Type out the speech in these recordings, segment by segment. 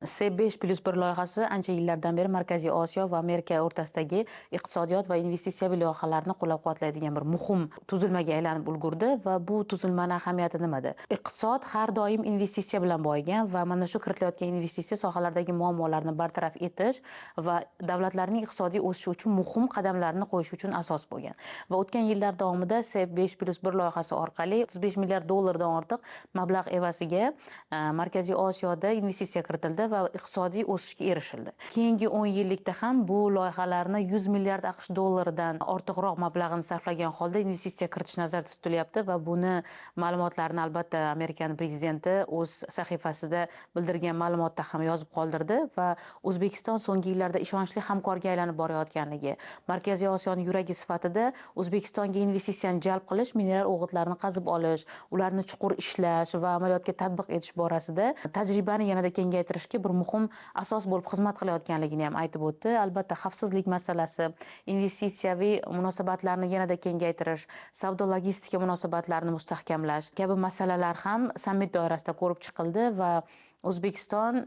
C5+1 loyihasi ancha yillardan beri Markaziy Osiyo va Amerika o'rtasidagi iqtisodiyot va investitsiyaviy loyihalarni qo'llab-quvvatlaydigan bir muhim tuzilmaga aylanib ulgurdi va bu tuzilmani ahamiyati nimada? Iqtisod har doim investitsiya bilan boyigan va mana shu kiritilayotgan investitsiya sohalaridagi muammolarni bartaraf etish va davlatlarning iqtisodiy o'sishi uchun muhim qadamlarni qo'yish uchun asos bo'lgan. Va o'tgan yillar davomida C5+1 loyihasi orqali $35 milliard ortiq mablag' evaziga Markaziy Osiyoda investitsiya kiritildi va iqtisodiy o'sishga erishildi. Keyingi 10 yillikda ham bu loyihalarni 100 milliard AQSh dollaridan ortiqroq mablag'ini sarflagan holda investitsiya kiritish nazarda tutilyapti va buni ma'lumotlarni albatta Amerikan prezidenti o'z sahifasida bildirgan ma'lumotda ham yozib qoldirdi va O'zbekiston so'nggi yillarda ishonchli hamkorga aylanib borayotganligi, Markaziy Osiyoning yuragi sifatida O'zbekistonga investitsiyani jalb qilish, mineral o'g'itlarni qazib olish, ularni chuqur ishlash va amaliyotga tatbiq etish borasida tajribani yanada kengaytirishga bir muhim asos bo'lib xizmat qilayotganligini ham aytib o'tdi. Albatta, xavfsizlik masalasi, investitsiyaviy munosabatlarni yanada kengaytirish, savdo logistika munosabatlarini mustahkamlash kabi masalalar ham sammit doirasida ko'rib chiqildi va O'zbekiston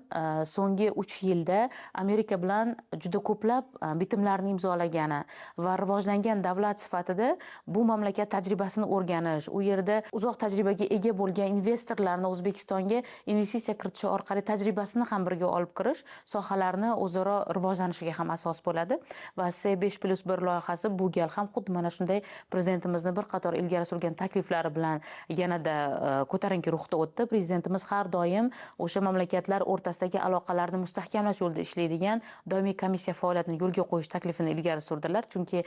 so'nggi 3 yilda Amerika bilan juda ko'plab bitimlarni imzolagani va rivojlangan davlat sifatida bu mamlakat tajribasini o'rganish, u yerda uzoq tajribaga ega bo'lgan investorlarni O'zbekistonga investitsiya kiritishi orqali tajribasini ham birga olib kirish sohalarni o'zaro rivojlanishiga ham asos bo'ladi va C5+1 loyihasi bu gal ham xuddi mana shunday prezidentimizni bir qator ilgari surgan takliflari bilan yanada ko'tarinki ruhda o'tdi. Prezidentimiz har doim o'sha mamlakatlar o'rtasidagi aloqalarni mustahkamlash yo'lida ishlaydigan doimiy komissiya faoliyatini yo'lga qo'yish taklifini ilgari surdilar. Chunki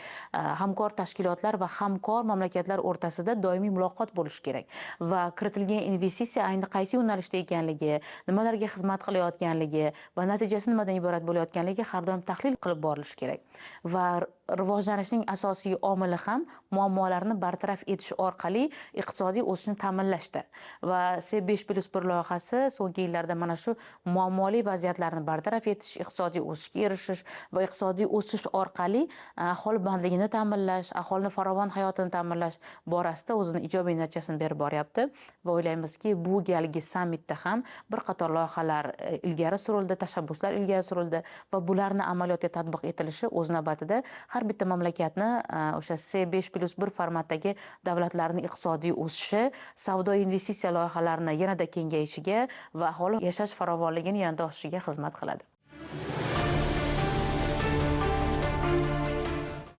hamkor tashkilotlar va hamkor mamlakatlar o'rtasida doimiy muloqot bo'lishi kerak va kiritilgan investitsiya ayni qaysi yo'nalishda ekanligi, nimalarga xizmat qilayotganligi va natijasi nimadan iborat bo'layotganligi har doim tahlil qilib borilishi kerak va rivojlanishning asosiy omili ham muammolarni bartaraf etish orqali iqtisodiy o'sishni ta'minlashda va C5+1 loyihasi so'nggi yillarda mana shu muammoli vaziyatlarni bartaraf etish, iqtisodiy o'sishga erishish va iqtisodiy o'sish orqali aholi bandligini ta'minlash, aholini farovon hayotini ta'minlash borasida o'zini ijobiy natijasini berib boryapti va o'ylaymizki, bu galgi sammitda ham bir qator loyihalar ilgari surildi, tashabbuslar ilgari surildi va bularni amaliyotga tatbiq etilishi o'z navbatida har bitta mamlakatni o'sha C5+1 formatdagi davlatlarning iqtisodiy o'sishi, savdo investitsiya loyihalarini yanada kengayishiga va aholi yashash farovonligini yanada oshishiga xizmat qiladi.